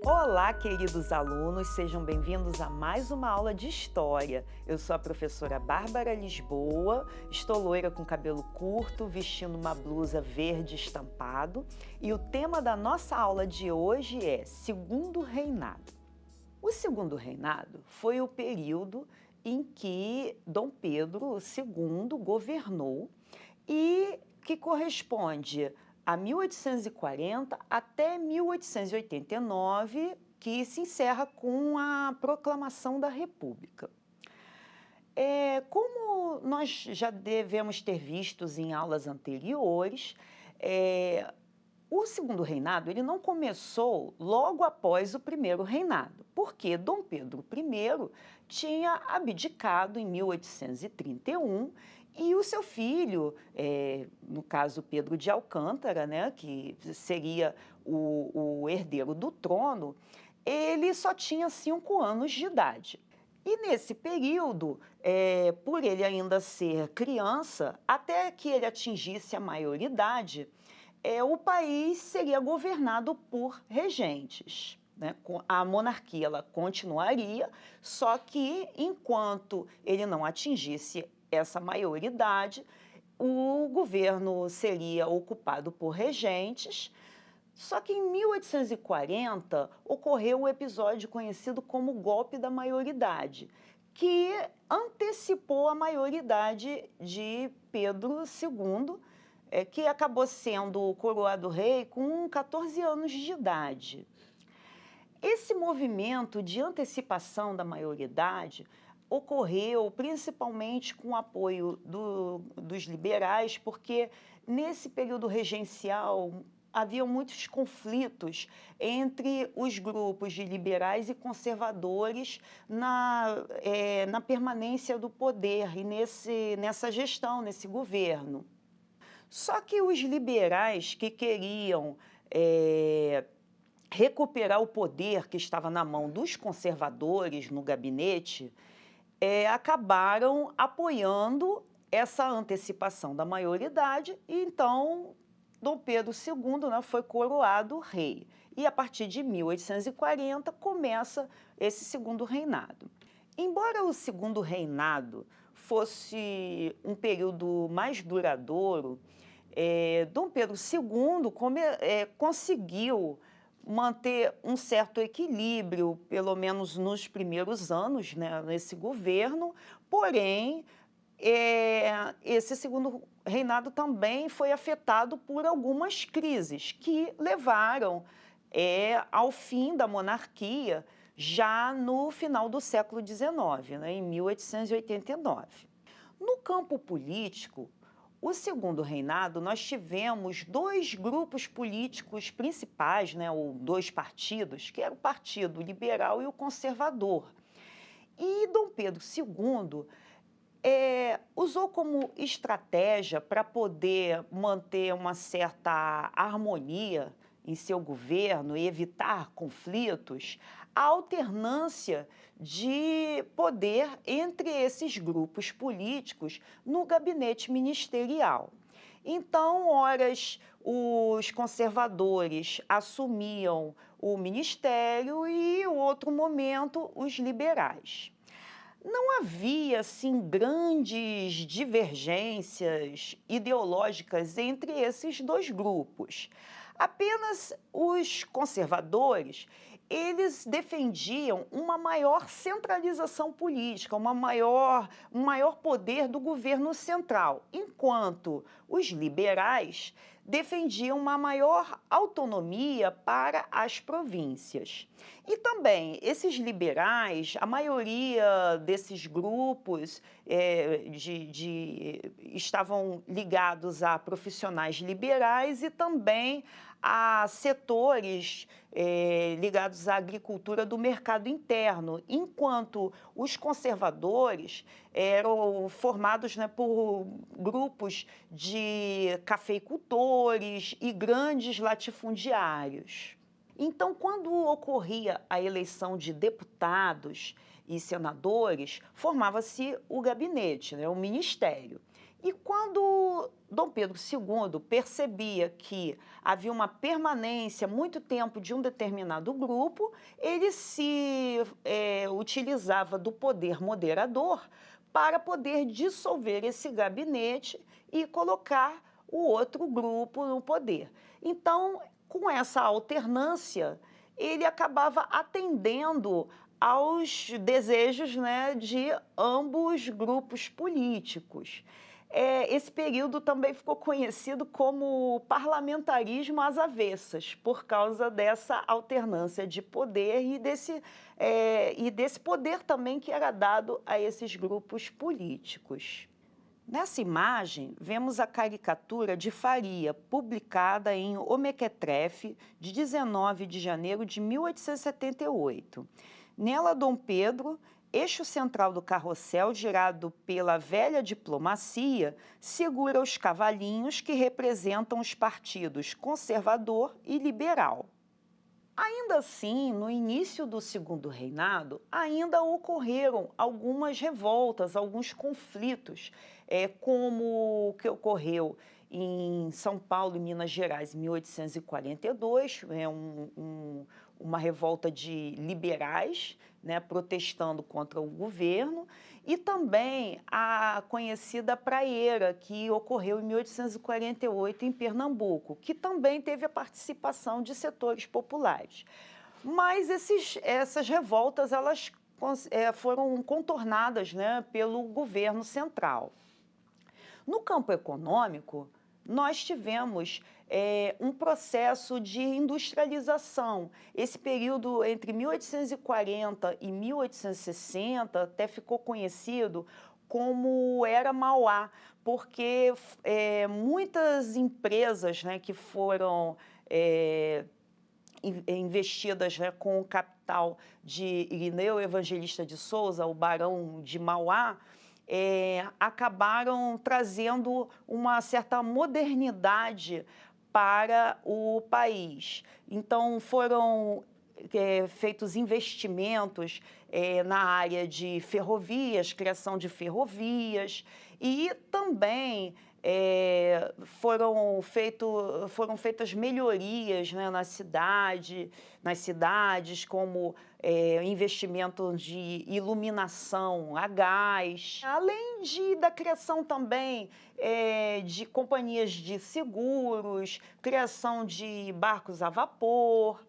Olá, queridos alunos, sejam bem-vindos a mais uma aula de História. Eu sou a professora Bárbara Lisboa, estou loira com cabelo curto, vestindo uma blusa verde estampado e o tema da nossa aula de hoje é Segundo Reinado. O Segundo Reinado foi o período em que Dom Pedro II governou e que corresponde a 1840 até 1889, que se encerra com a proclamação da República. Como nós já devemos ter visto em aulas anteriores, o Segundo Reinado ele não começou logo após o Primeiro Reinado, porque Dom Pedro I tinha abdicado em 1831 e o seu filho, no caso Pedro de Alcântara, né, que seria o herdeiro do trono, ele só tinha 5 anos de idade. E nesse período, por ele ainda ser criança, até que ele atingisse a maioridade, o país seria governado por regentes, né? A monarquia ela continuaria, só que enquanto ele não atingisse essa maioridade, o governo seria ocupado por regentes. Só que em 1840 ocorreu o episódio conhecido como golpe da maioridade, que antecipou a maioridade de Pedro II, que acabou sendo coroado rei com 14 anos de idade. Esse movimento de antecipação da maioridade ocorreu principalmente com o apoio dos liberais, porque nesse período regencial haviam muitos conflitos entre os grupos de liberais e conservadores na permanência do poder e nessa gestão, nesse governo. Só que os liberais que queriam recuperar o poder que estava na mão dos conservadores no gabinete, acabaram apoiando essa antecipação da maioridade e então Dom Pedro II, né, foi coroado rei. E a partir de 1840 começa esse Segundo Reinado. Embora o Segundo Reinado fosse um período mais duradouro, Dom Pedro II conseguiu manter um certo equilíbrio, pelo menos nos primeiros anos, né, nesse governo, porém, esse Segundo Reinado também foi afetado por algumas crises que levaram ao fim da monarquia já no final do século XIX, né, em 1889. No campo político, o Segundo Reinado, nós tivemos 2 grupos políticos principais, né, ou 2 partidos, que era o Partido Liberal e o Conservador. E Dom Pedro II usou como estratégia para poder manter uma certa harmonia em seu governo e evitar conflitos, a alternância de poder entre esses grupos políticos no gabinete ministerial. Então, horas os conservadores assumiam o ministério e, em outro momento, os liberais. Não havia, assim, grandes divergências ideológicas entre esses 2 grupos. Apenas os conservadores, eles defendiam uma maior centralização política, um maior poder do governo central, enquanto os liberais defendiam uma maior autonomia para as províncias. E também, esses liberais, a maioria desses grupos estavam ligados a profissionais liberais e também a setores ligados à agricultura do mercado interno, enquanto os conservadores eram formados, né, por grupos de cafeicultores e grandes latifundiários. Então, quando ocorria a eleição de deputados e senadores, formava-se o gabinete, né, o ministério. E quando Dom Pedro II percebia que havia uma permanência muito tempo de um determinado grupo, ele utilizava do poder moderador para poder dissolver esse gabinete e colocar o outro grupo no poder. Então, com essa alternância, ele acabava atendendo aos desejos, né, de ambos grupos políticos. Esse período também ficou conhecido como parlamentarismo às avessas, por causa dessa alternância de poder e desse poder também que era dado a esses grupos políticos. Nessa imagem, vemos a caricatura de Faria, publicada em O Mequetrefe, de 19 de janeiro de 1878. Nela, Dom Pedro, eixo central do carrossel girado pela velha diplomacia, segura os cavalinhos que representam os partidos conservador e liberal. Ainda assim, no início do Segundo Reinado, ainda ocorreram algumas revoltas, alguns conflitos, como o que ocorreu em São Paulo e Minas Gerais em 1842, uma revolta de liberais, né, protestando contra o governo, e também a conhecida Praieira, que ocorreu em 1848 em Pernambuco, que também teve a participação de setores populares. Mas essas revoltas foram contornadas, né, pelo governo central. No campo econômico, nós tivemos um processo de industrialização. Esse período entre 1840 e 1860 até ficou conhecido como Era Mauá, porque muitas empresas, né, que foram investidas, né, com o capital de Irineu Evangelista de Souza, o Barão de Mauá, acabaram trazendo uma certa modernidade para o país. Então, foram feitos investimentos na área de ferrovias, criação de ferrovias, e também foram feitas melhorias, né, nas cidades, como investimento de iluminação a gás, além da criação também de companhias de seguros, criação de barcos a vapor,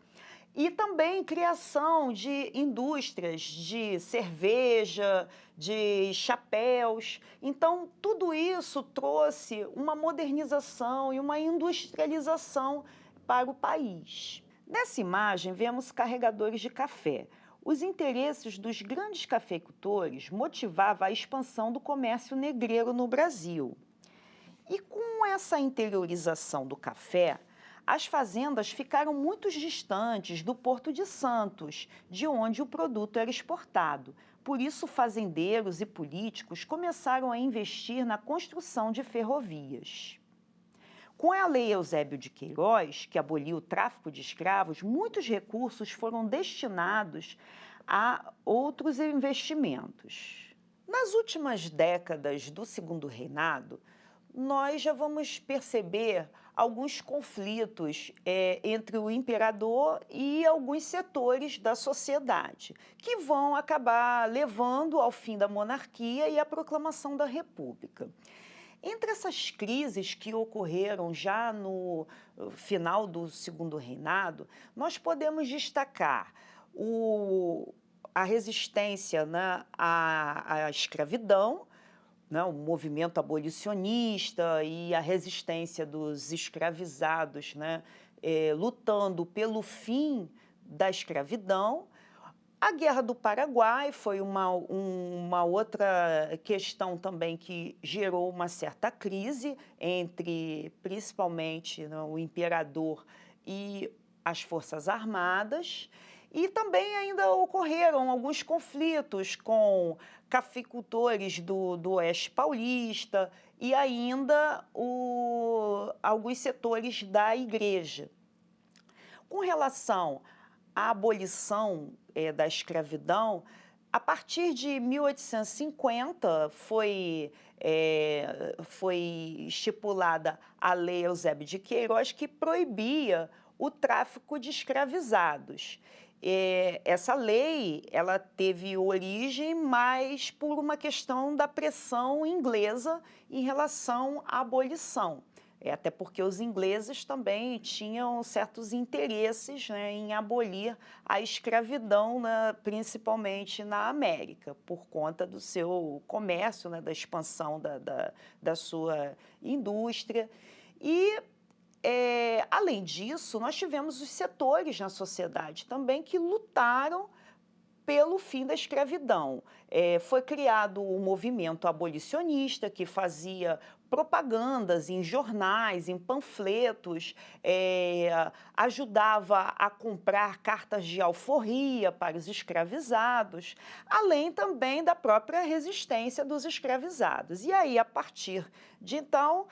e também criação de indústrias de cerveja, de chapéus. Então, tudo isso trouxe uma modernização e uma industrialização para o país. Nessa imagem, vemos carregadores de café. Os interesses dos grandes cafeicultores motivavam a expansão do comércio negreiro no Brasil. E com essa interiorização do café, as fazendas ficaram muito distantes do Porto de Santos, de onde o produto era exportado. Por isso, fazendeiros e políticos começaram a investir na construção de ferrovias. Com a Lei Eusébio de Queiroz, que aboliu o tráfico de escravos, muitos recursos foram destinados a outros investimentos. Nas últimas décadas do Segundo Reinado, nós já vamos perceber alguns conflitos entre o imperador e alguns setores da sociedade, que vão acabar levando ao fim da monarquia e à proclamação da República. Entre essas crises que ocorreram já no final do Segundo Reinado, nós podemos destacar a resistência, né, à escravidão, né, o movimento abolicionista e a resistência dos escravizados, né, lutando pelo fim da escravidão. A Guerra do Paraguai foi uma outra questão também que gerou uma certa crise entre, principalmente, né, o imperador e as Forças Armadas. E também ainda ocorreram alguns conflitos com cafeicultores do Oeste Paulista e ainda alguns setores da igreja. Com relação à abolição da escravidão, A partir de 1850 foi estipulada a Lei Eusébio de Queiroz, que proibia o tráfico de escravizados. Essa lei, ela teve origem mais por uma questão da pressão inglesa em relação à abolição. Até porque os ingleses também tinham certos interesses, né, em abolir a escravidão, né, principalmente na América, por conta do seu comércio, né, da expansão da sua indústria. E, além disso, nós tivemos os setores na sociedade também que lutaram pelo fim da escravidão. Foi criado o movimento abolicionista, que fazia propagandas em jornais, em panfletos, ajudava a comprar cartas de alforria para os escravizados, além também da própria resistência dos escravizados. E aí, a partir de então,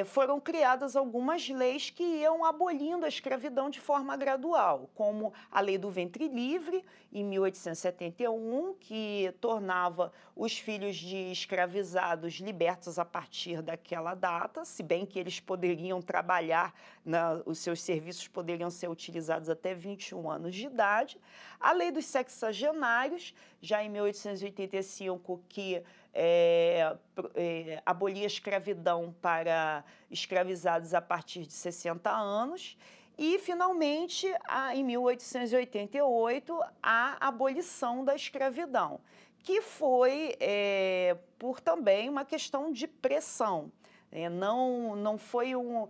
foram criadas algumas leis que iam abolindo a escravidão de forma gradual, como a Lei do Ventre Livre, em 1871, que tornava os filhos de escravizados libertos a partir daquela data, se bem que eles poderiam trabalhar, os seus serviços poderiam ser utilizados até 21 anos de idade. A Lei dos Sexagenários, já em 1885, que abolia a escravidão para escravizados a partir de 60 anos. E, finalmente, em 1888, a abolição da escravidão, que foi por também uma questão de pressão. Não foi um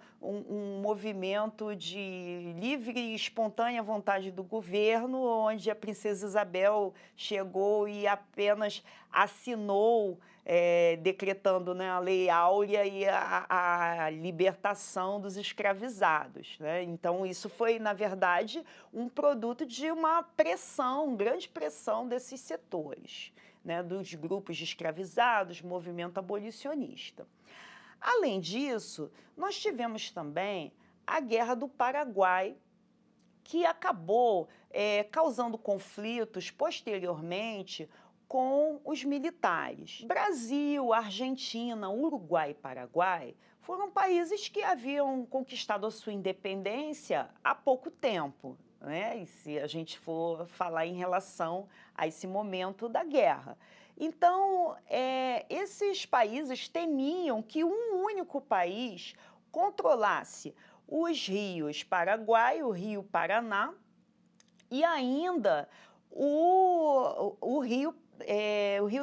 movimento de livre e espontânea vontade do governo, onde a princesa Isabel chegou e apenas assinou, decretando, né, a Lei Áurea e a libertação dos escravizados, né? Então, isso foi, na verdade, um produto de uma pressão, grande pressão desses setores, né, dos grupos de escravizados, movimento abolicionista. Além disso, nós tivemos também a Guerra do Paraguai, que acabou causando conflitos posteriormente com os militares. Brasil, Argentina, Uruguai e Paraguai foram países que haviam conquistado a sua independência há pouco tempo, né? E se a gente for falar em relação a esse momento da guerra. Então, esses países temiam que um único país controlasse os rios Paraguai, o Rio Paraná e ainda o Rio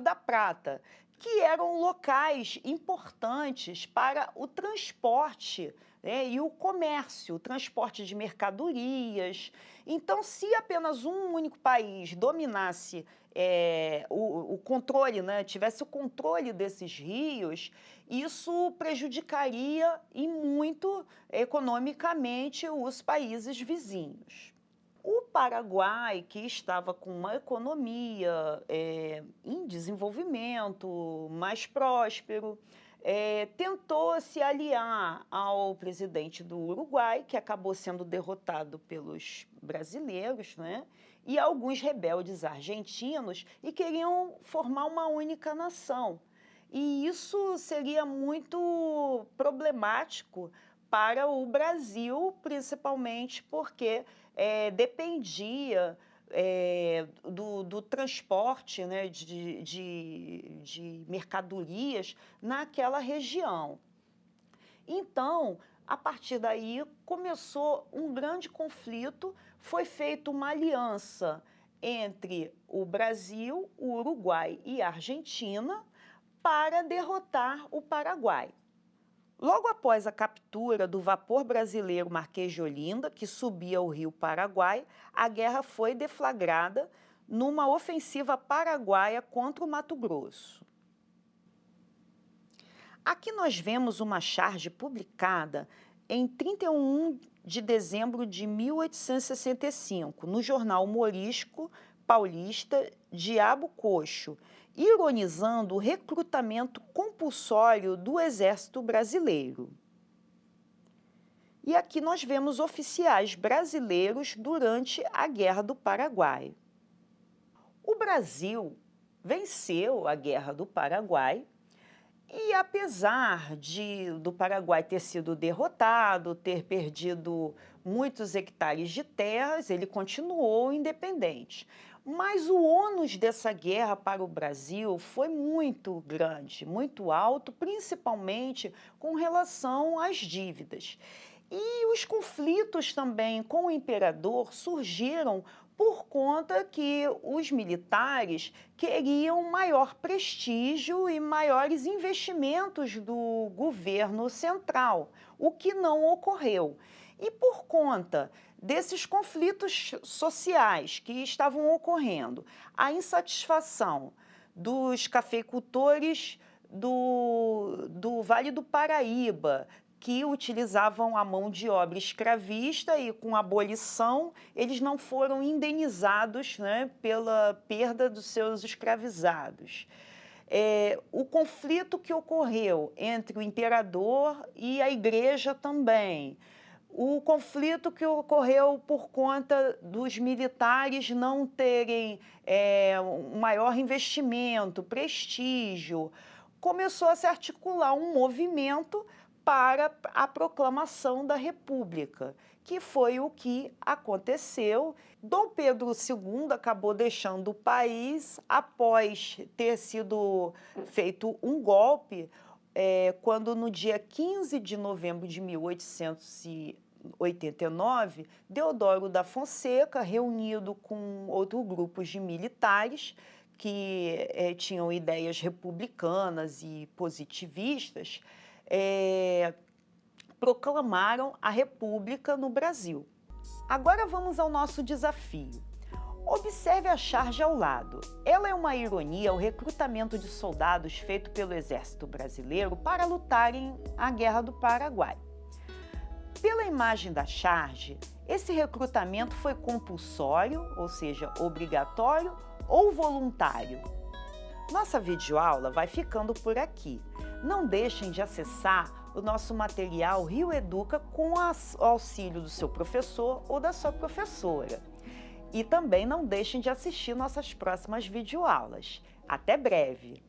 da Prata, que eram locais importantes para o transporte, né, e o comércio, o transporte de mercadorias. Então, se apenas um único país dominasse o controle, né, tivesse o controle desses rios, isso prejudicaria e muito economicamente os países vizinhos. O Paraguai, que estava com uma economia em desenvolvimento, mais próspero, tentou se aliar ao presidente do Uruguai, que acabou sendo derrotado pelos brasileiros, né? E alguns rebeldes argentinos, e queriam formar uma única nação. E isso seria muito problemático para o Brasil, principalmente porque dependia do transporte, né, de mercadorias naquela região. Então, a partir daí, começou um grande conflito, foi feita uma aliança entre o Brasil, o Uruguai e a Argentina para derrotar o Paraguai. Logo após a captura do vapor brasileiro Marquês de Olinda, que subia o rio Paraguai, a guerra foi deflagrada numa ofensiva paraguaia contra o Mato Grosso. Aqui nós vemos uma charge publicada em 31 de dezembro de 1865, no jornal humorístico paulista Diabo Coxo, ironizando o recrutamento compulsório do Exército Brasileiro. E aqui nós vemos oficiais brasileiros durante a Guerra do Paraguai. O Brasil venceu a Guerra do Paraguai e, apesar do Paraguai ter sido derrotado, ter perdido muitos hectares de terras, ele continuou independente. Mas o ônus dessa guerra para o Brasil foi muito grande, muito alto, principalmente com relação às dívidas. E os conflitos também com o imperador surgiram por conta que os militares queriam maior prestígio e maiores investimentos do governo central, o que não ocorreu. E por conta desses conflitos sociais que estavam ocorrendo, a insatisfação dos cafeicultores do Vale do Paraíba, que utilizavam a mão de obra escravista e, com a abolição, eles não foram indenizados, né, pela perda dos seus escravizados. O conflito que ocorreu entre o imperador e a igreja também. O conflito que ocorreu por conta dos militares não terem um maior investimento, prestígio. Começou a se articular um movimento para a proclamação da República, que foi o que aconteceu. Dom Pedro II acabou deixando o país após ter sido feito um golpe, quando no dia 15 de novembro de 1889, Deodoro da Fonseca, reunido com outros grupos de militares que tinham ideias republicanas e positivistas, proclamaram a República no Brasil. Agora vamos ao nosso desafio. Observe a charge ao lado. Ela é uma ironia ao recrutamento de soldados feito pelo Exército Brasileiro para lutarem a Guerra do Paraguai. Pela imagem da charge, esse recrutamento foi compulsório, ou seja, obrigatório, ou voluntário? Nossa videoaula vai ficando por aqui. Não deixem de acessar o nosso material Rio Educa com o auxílio do seu professor ou da sua professora. E também não deixem de assistir nossas próximas videoaulas. Até breve!